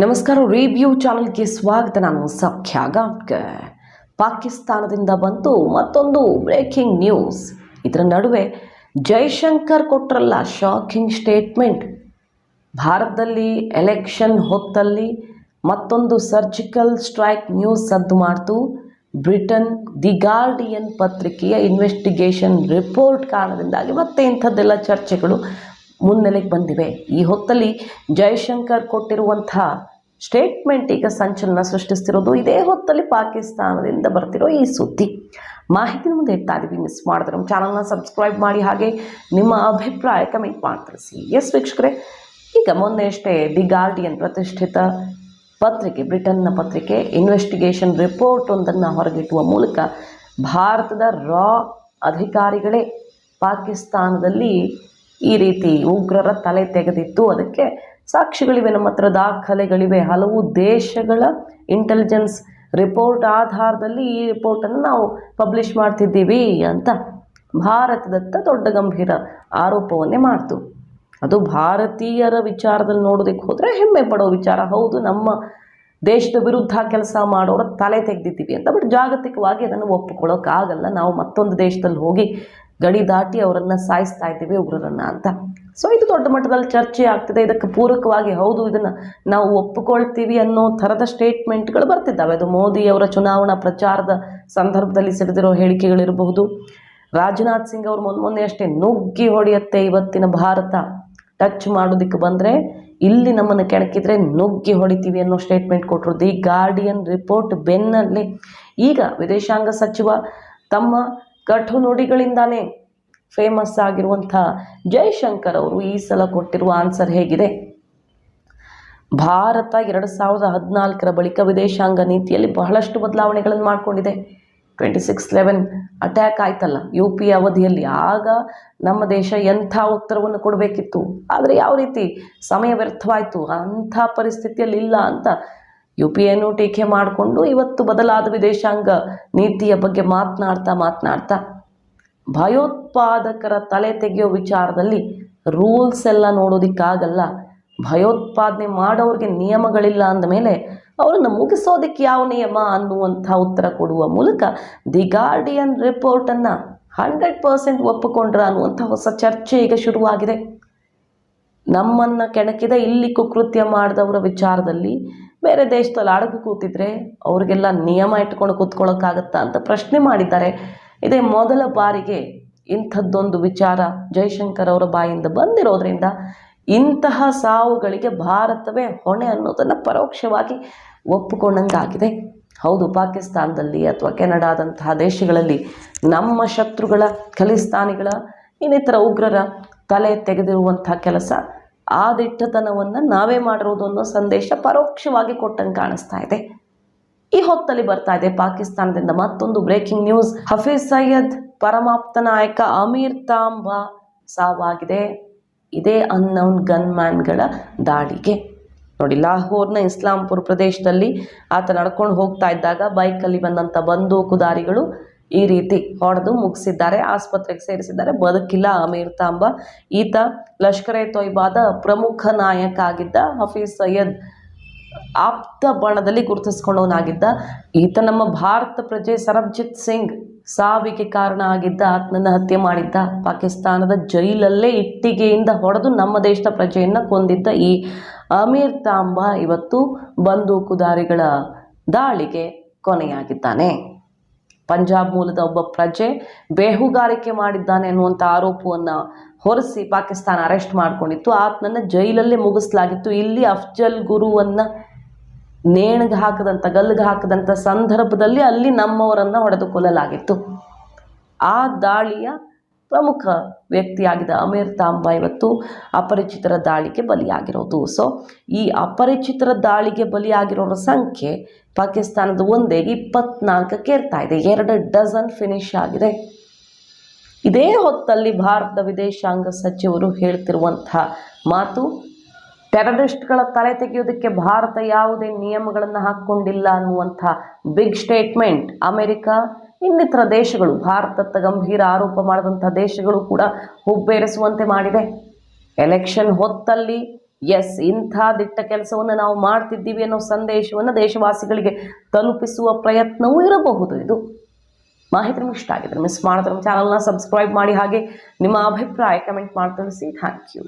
ನಮಸ್ಕಾರ, ರಿವ್ಯೂ ಚಾನಲ್ಗೆ ಸ್ವಾಗತ. ನಾನು ಸಖ್ಯ ಗಾಂವ್ಕರ್. ಪಾಕಿಸ್ತಾನದಿಂದ ಬಂತು ಮತ್ತೊಂದು ಬ್ರೇಕಿಂಗ್ ನ್ಯೂಸ್. ಇದರ ನಡುವೆ ಜೈಶಂಕರ್ ಕೊಟ್ಟರಲ್ಲ ಶಾಕಿಂಗ್ ಸ್ಟೇಟ್ಮೆಂಟ್. ಭಾರತದಲ್ಲಿ ಎಲೆಕ್ಷನ್ ಹೊತ್ತಲ್ಲಿ ಮತ್ತೊಂದು ಸರ್ಜಿಕಲ್ ಸ್ಟ್ರೈಕ್ ನ್ಯೂಸ್ ಸದ್ದು ಮಾಡ್ತು. ಬ್ರಿಟನ್ ದಿ ಗಾರ್ಡಿಯನ್ ಪತ್ರಿಕೆಯ ಇನ್ವೆಸ್ಟಿಗೇಷನ್ ರಿಪೋರ್ಟ್ ಕಾರಣದಿಂದಾಗಿ ಮತ್ತೆ ಇಂಥದ್ದೆಲ್ಲ ಚರ್ಚೆಗಳು ಮುನ್ನೆಲೆಗೆ ಬಂದಿವೆ. ಈ ಹೊತ್ತಲ್ಲಿ ಜೈಶಂಕರ್ ಕೊಟ್ಟಿರುವಂಥ ಸ್ಟೇಟ್ಮೆಂಟ್ ಈಗ ಸಂಚಲನ ಸೃಷ್ಟಿಸ್ತಿರೋದು. ಇದೇ ಹೊತ್ತಲ್ಲಿ ಪಾಕಿಸ್ತಾನದಿಂದ ಬರ್ತಿರೋ ಈ ಸುದ್ದಿ ಮಾಹಿತಿನ ಮುಂದೆ ಇಡ್ತಾ ಇದ್ದೀವಿ. ಮಿಸ್ ಮಾಡಿದ್ರೆ ನಮ್ಮ ಚಾನಲ್ನ ಸಬ್ಸ್ಕ್ರೈಬ್ ಮಾಡಿ, ಹಾಗೆ ನಿಮ್ಮ ಅಭಿಪ್ರಾಯ ಕಮೆಂಟ್ ಮಾಡಿ ತಿಳಿಸಿ. ಎಸ್ ವೀಕ್ಷಕರೇ, ಈಗ ಮೊನ್ನೆ ಅಷ್ಟೇ ದಿ ಗಾರ್ಡಿಯನ್ ಪ್ರತಿಷ್ಠಿತ ಪತ್ರಿಕೆ, ಬ್ರಿಟನ್ನ ಪತ್ರಿಕೆ ಇನ್ವೆಸ್ಟಿಗೇಷನ್ ರಿಪೋರ್ಟ್ ಒಂದನ್ನು ಹೊರಗಿಟ್ಟುವ ಮೂಲಕ ಭಾರತದ ಅಧಿಕಾರಿಗಳೇ ಪಾಕಿಸ್ತಾನದಲ್ಲಿ ಈ ರೀತಿ ಉಗ್ರರ ತಲೆ ತೆಗೆದಿತ್ತು, ಅದಕ್ಕೆ ಸಾಕ್ಷಿಗಳಿವೆ, ನಮ್ಮ ಹತ್ರ ದಾಖಲೆಗಳಿವೆ, ಹಲವು ದೇಶಗಳ ಇಂಟೆಲಿಜೆನ್ಸ್ ರಿಪೋರ್ಟ್ ಆಧಾರದಲ್ಲಿ ಈ ರಿಪೋರ್ಟನ್ನು ನಾವು ಪಬ್ಲಿಷ್ ಮಾಡ್ತಿದ್ದೀವಿ ಅಂತ ಭಾರತದತ್ತ ದೊಡ್ಡ ಗಂಭೀರ ಆರೋಪವನ್ನೇ ಮಾಡ್ತು. ಅದು ಭಾರತೀಯರ ವಿಚಾರದಲ್ಲಿ ನೋಡೋದಕ್ಕೆ ಹೋದರೆ ಹೆಮ್ಮೆ ಪಡೋ ವಿಚಾರ. ಹೌದು, ನಮ್ಮ ದೇಶದ ವಿರುದ್ಧ ಕೆಲಸ ಮಾಡೋರ ತಲೆ ತೆಗೆದಿದ್ದೀವಿ ಅಂತ. ಬಟ್ ಜಾಗತಿಕವಾಗಿ ಅದನ್ನು ಒಪ್ಪಿಕೊಳ್ಳೋಕ್ಕಾಗಲ್ಲ. ನಾವು ಮತ್ತೊಂದು ದೇಶದಲ್ಲಿ ಹೋಗಿ ಗಡಿ ದಾಟಿ ಅವರನ್ನು ಸಾಯಿಸ್ತಾ ಇದ್ದೀವಿ, ಉಗ್ರರನ್ನು ಅಂತ. ಸೊ ಇದು ದೊಡ್ಡ ಮಟ್ಟದಲ್ಲಿ ಚರ್ಚೆ ಆಗ್ತಿದೆ. ಇದಕ್ಕೆ ಪೂರಕವಾಗಿ ಹೌದು ಇದನ್ನು ನಾವು ಒಪ್ಪಿಕೊಳ್ತೀವಿ ಅನ್ನೋ ಥರದ ಸ್ಟೇಟ್ಮೆಂಟ್ಗಳು ಬರ್ತಿದ್ದಾವೆ. ಅದು ಮೋದಿಯವರ ಚುನಾವಣಾ ಪ್ರಚಾರದ ಸಂದರ್ಭದಲ್ಲಿ ಸಿಡಿದಿರೋ ಹೇಳಿಕೆಗಳಿರಬಹುದು. ರಾಜನಾಥ್ ಸಿಂಗ್ ಅವರು ಮೊನ್ನೆ ಅಷ್ಟೇ ನುಗ್ಗಿ ಹೊಡೆಯುತ್ತೆ ಇವತ್ತಿನ ಭಾರತ, ಟಚ್ ಮಾಡೋದಕ್ಕೆ ಬಂದರೆ ಇಲ್ಲಿ ನಮ್ಮನ್ನು ಕೆಣಕಿದ್ರೆ ನುಗ್ಗಿ ಹೊಡಿತೀವಿ ಅನ್ನೋ ಸ್ಟೇಟ್ಮೆಂಟ್ ಕೊಟ್ಟರು. ದಿ ಗಾರ್ಡಿಯನ್ ರಿಪೋರ್ಟ್ ಬೆನ್ನಲ್ಲೇ ಈಗ ವಿದೇಶಾಂಗ ಸಚಿವ ತಮ್ಮ ಕಠು ನುಡಿಗಳಿಂದಾನೇ ಫೇಮಸ್ ಆಗಿರುವಂಥ ಜೈಶಂಕರ್ ಅವರು ಈ ಸಲ ಕೊಟ್ಟಿರುವ ಆನ್ಸರ್ ಹೇಗಿದೆ? ಭಾರತ 2014ರ ಬಳಿಕ ವಿದೇಶಾಂಗ ನೀತಿಯಲ್ಲಿ ಬಹಳಷ್ಟು ಬದಲಾವಣೆಗಳನ್ನು ಮಾಡಿಕೊಂಡಿದೆ. 26/11 ಅಟ್ಯಾಕ್ ಆಯ್ತಲ್ಲ UP ಅವಧಿಯಲ್ಲಿ, ಆಗ ನಮ್ಮ ದೇಶ ಎಂಥ ಉತ್ತರವನ್ನು ಕೊಡಬೇಕಿತ್ತು, ಆದರೆ ಯಾವ ರೀತಿ ಸಮಯ ವ್ಯರ್ಥವಾಯಿತು, ಅಂಥ ಪರಿಸ್ಥಿತಿಯಲ್ಲಿ ಇಲ್ಲ ಅಂತ UPಯನ್ನು ಟೀಕೆ ಮಾಡಿಕೊಂಡು ಇವತ್ತು ಬದಲಾದ ವಿದೇಶಾಂಗ ನೀತಿಯ ಬಗ್ಗೆ ಮಾತನಾಡ್ತಾ ಭಯೋತ್ಪಾದಕರ ತಲೆ ತೆಗೆಯೋ ವಿಚಾರದಲ್ಲಿ ರೂಲ್ಸ್ ಎಲ್ಲ ನೋಡೋದಕ್ಕಾಗಲ್ಲ, ಭಯೋತ್ಪಾದನೆ ಮಾಡೋರಿಗೆ ನಿಯಮಗಳಿಲ್ಲ ಅಂದಮೇಲೆ ಅವರನ್ನು ಮುಗಿಸೋದಕ್ಕೆ ಯಾವ ನಿಯಮ ಅನ್ನುವಂಥ ಉತ್ತರ ಕೊಡುವ ಮೂಲಕ ದಿ ಗಾರ್ಡಿಯನ್ ರಿಪೋರ್ಟನ್ನು 100% ಒಪ್ಪಿಕೊಂಡ್ರ ಅನ್ನುವಂಥ ಹೊಸ ಚರ್ಚೆ ಈಗ ಶುರುವಾಗಿದೆ. ನಮ್ಮನ್ನು ಕೆಣಕಿದ, ಇಲ್ಲಿ ಕುಕೃತ್ಯ ಮಾಡಿದವರ ವಿಚಾರದಲ್ಲಿ ಬೇರೆ ದೇಶದಲ್ಲಿ ಅಡಗು ಕೂತಿದ್ರೆ ಅವ್ರಿಗೆಲ್ಲ ನಿಯಮ ಇಟ್ಕೊಂಡು ಕೂತ್ಕೊಳ್ಳೋಕ್ಕಾಗತ್ತಾ ಅಂತ ಪ್ರಶ್ನೆ ಮಾಡಿದ್ದಾರೆ. ಇದೇ ಮೊದಲ ಬಾರಿಗೆ ಇಂಥದ್ದೊಂದು ವಿಚಾರ ಜೈಶಂಕರ್ ಅವರ ಬಾಯಿಂದ ಬಂದಿರೋದ್ರಿಂದ ಇಂತಹ ಸಾವುಗಳಿಗೆ ಭಾರತವೇ ಹೊಣೆ ಅನ್ನೋದನ್ನು ಪರೋಕ್ಷವಾಗಿ ಒಪ್ಪಿಕೊಂಡಂಗಾಗಿದೆ. ಹೌದು, ಪಾಕಿಸ್ತಾನದಲ್ಲಿ ಅಥವಾ ಕೆನಡಾದಂತಹ ದೇಶಗಳಲ್ಲಿ ನಮ್ಮ ಶತ್ರುಗಳ, ಖಲಿಸ್ತಾನಿಗಳ, ಇನ್ನಿತರ ಉಗ್ರರ ತಲೆ ತೆಗೆದಿರುವಂಥ ಕೆಲಸ, ಆ ದಿಟ್ಟತನವನ್ನು ನಾವೇ ಮಾಡಿರೋದು ಅನ್ನೋ ಸಂದೇಶ ಪರೋಕ್ಷವಾಗಿ ಕೊಟ್ಟಂಗೆ ಕಾಣಿಸ್ತಾ ಇದೆ. ಈ ಹೊತ್ತಲ್ಲಿ ಬರ್ತಾ ಇದೆ ಪಾಕಿಸ್ತಾನದಿಂದ ಮತ್ತೊಂದು ಬ್ರೇಕಿಂಗ್ ನ್ಯೂಸ್. ಹಫೀಜ್ ಸಯ್ಯದ್ ಪರಮಾಪ್ತ ನಾಯಕ ಅಮೀರ್ ತಾಂಬಾ ಸಾವಾಗಿದೆ ಇದೇ ಅನ್ನೌನ್ ಗನ್ಮ್ಯಾನ್ಗಳ ದಾಳಿಗೆ. ನೋಡಿ, ಲಾಹೋರ್ನ ಇಸ್ಲಾಂಪುರ್ ಪ್ರದೇಶದಲ್ಲಿ ಆತ ನಡ್ಕೊಂಡು ಹೋಗ್ತಾ ಇದ್ದಾಗ ಬೈಕಲ್ಲಿ ಬಂದಂಥ ಬಂದೂಕುದಾರಿಗಳು ಈ ರೀತಿ ಹೊಡೆದು ಮುಗಿಸಿದ್ದಾರೆ, ಆಸ್ಪತ್ರೆಗೆ ಸೇರಿಸಿದ್ದಾರೆ. ಬದುಕಿಲ್ಲ ಅಮೀರ್ ತಾಂಬಾ. ಈತ ಲಷ್ಕರ್ ಎ ತೊಯ್ಬಾದ ಪ್ರಮುಖ ನಾಯಕ ಆಗಿದ್ದ. ಹಫೀಜ್ ಸಯ್ಯದ್ ಆಪ್ತ ಬಣದಲ್ಲಿ ಗುರುತಿಸ್ಕೊಂಡವನಾಗಿದ್ದ. ಈತ ನಮ್ಮ ಭಾರತ ಪ್ರಜೆ ಸರ್ಬಜಿತ್ ಸಿಂಗ್ ಸಾವಿಗೆ ಕಾರಣ ಆಗಿದ್ದ. ಆತನನ್ನು ಹತ್ಯೆ ಮಾಡಿದ್ದ. ಪಾಕಿಸ್ತಾನದ ಜೈಲಲ್ಲೇ ಇಟ್ಟಿಗೆಯಿಂದ ಹೊಡೆದು ನಮ್ಮ ದೇಶದ ಪ್ರಜೆಯನ್ನು ಕೊಂದಿದ್ದ ಈ ಅಮೀರ್ ತಾಂಬಾ ಇವತ್ತು ಬಂದೂಕುದಾರಿಗಳ ದಾಳಿಗೆ ಕೊನೆಯಾಗಿದ್ದಾನೆ. ಪಂಜಾಬ್ ಮೂಲದ ಒಬ್ಬ ಪ್ರಜೆ ಬೇಹುಗಾರಿಕೆ ಮಾಡಿದ್ದಾನೆ ಅನ್ನುವಂಥ ಆರೋಪವನ್ನು ಹೊರಿಸಿ ಪಾಕಿಸ್ತಾನ ಅರೆಸ್ಟ್ ಮಾಡಿಕೊಂಡಿತ್ತು. ಆತನನ್ನು ಜೈಲಲ್ಲೇ ಮುಗಿಸಲಾಗಿತ್ತು. ಇಲ್ಲಿ ಅಫ್ಜಲ್ ಗುರುವನ್ನು ನೇಣಿಗೆ ಹಾಕದಂಥ, ಗಲ್ಲಿಗೆ ಹಾಕದಂಥ ಸಂದರ್ಭದಲ್ಲಿ ಅಲ್ಲಿ ನಮ್ಮವರನ್ನು ಹೊಡೆದು ಕೊಲ್ಲಲಾಗಿತ್ತು. ಆ ದಾಳಿಯ ಪ್ರಮುಖ ವ್ಯಕ್ತಿಯಾಗಿದ್ದ ಅಮೀರ್ ತಾಂಬಾ ಇವತ್ತು ಅಪರಿಚಿತರ ದಾಳಿಗೆ ಬಲಿಯಾಗಿರೋದು. ಸೊ ಈ ಅಪರಿಚಿತರ ದಾಳಿಗೆ ಬಲಿಯಾಗಿರೋರ ಸಂಖ್ಯೆ ಪಾಕಿಸ್ತಾನದ ಒಂದೇ 24ಕ್ಕೆ ಏರ್ತಾ ಇದೆ. 2 ಡಜನ್ ಫಿನಿಶ್ ಆಗಿದೆ. ಇದೇ ಹೊತ್ತಲ್ಲಿ ಭಾರತದ ವಿದೇಶಾಂಗ ಸಚಿವರು ಹೇಳ್ತಿರುವಂಥ ಮಾತು, ಟೆರರಿಸ್ಟ್ಗಳ ತಲೆ ತೆಗೆಯೋದಕ್ಕೆ ಭಾರತ ಯಾವುದೇ ನಿಯಮಗಳನ್ನು ಹಾಕ್ಕೊಂಡಿಲ್ಲ ಅನ್ನುವಂಥ ಬಿಗ್ ಸ್ಟೇಟ್ಮೆಂಟ್ ಅಮೆರಿಕ, ಇನ್ನಿತರ ದೇಶಗಳು, ಭಾರತದ ಗಂಭೀರ ಆರೋಪ ಮಾಡಿದಂಥ ದೇಶಗಳು ಕೂಡ ಹುಬ್ಬೇರಿಸುವಂತೆ ಮಾಡಿದೆ. ಎಲೆಕ್ಷನ್ ಹೊತ್ತಲ್ಲಿ ಎಸ್, ಇಂಥ ದಿಟ್ಟ ಕೆಲಸವನ್ನು ನಾವು ಮಾಡ್ತಿದ್ದೀವಿ ಅನ್ನೋ ಸಂದೇಶವನ್ನು ದೇಶವಾಸಿಗಳಿಗೆ ತಲುಪಿಸುವ ಪ್ರಯತ್ನವೂ ಇರಬಹುದು. ಇದು ಮಾಹಿತಿ ನಿಮ್ಗೆ ಇಷ್ಟ ಆಗಿದ್ರೆ ಮಿಸ್ ಮಾಡಿದ್ರೆ ನಮ್ಮ ಚಾನಲ್ನ ಸಬ್ಸ್ಕ್ರೈಬ್ ಮಾಡಿ, ಹಾಗೆ ನಿಮ್ಮ ಅಭಿಪ್ರಾಯ ಕಮೆಂಟ್ ಮಾಡಿ ತಿಳಿಸಿ. Thank you.